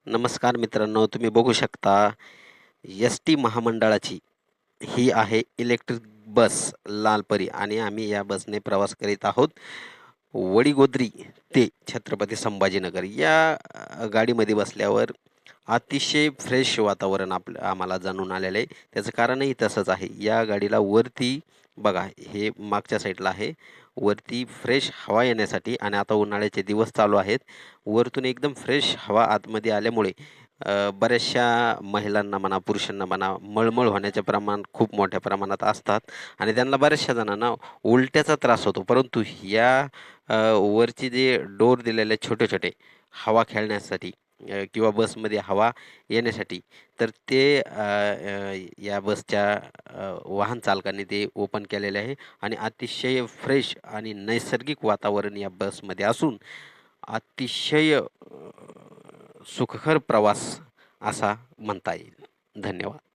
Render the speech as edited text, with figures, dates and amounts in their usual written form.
नमस्कार मित्रांनो, तुम्ही बघू शकता एस टी महामंडळाची ही आहे इलेक्ट्रिक बस लालपरी आणि आम्ही या बसने प्रवास करीत आहोत वडीगोद्री ते छत्रपती संभाजीनगर. या गाडीमध्ये बसल्यावर अतिशय फ्रेश वातावरण आम्हाला जाणून आलेलं आहे. त्याचं कारणही तसंच आहे. या गाडीला वरती बघा, हे मागच्या साईडला आहे. वरती फ्रेश हवा येण्यासाठी आणि आता उन्हाळ्याचे दिवस चालू आहेत. वरतून एकदम फ्रेश हवा आतमध्ये आल्यामुळे बऱ्याचशा महिलांना म्हणा, पुरुषांना म्हणा, मळमळ होण्याचे प्रमाण खूप मोठ्या प्रमाणात असतात आणि त्यांना बऱ्याचशा जणांना उलट्याचा त्रास होतो. परंतु या वरची जे डोर दिलेले छोटे-छोटे हवा खेळण्यासाठी किंवा बसमध्ये हवा येण्यासाठी, तर ते या बसच्या वाहन चालकांनी ते ओपन केलेले आहे आणि अतिशय फ्रेश आणि नैसर्गिक वातावरण या बसमध्ये असून अतिशय सुखकर प्रवास असा म्हणता येईल. धन्यवाद.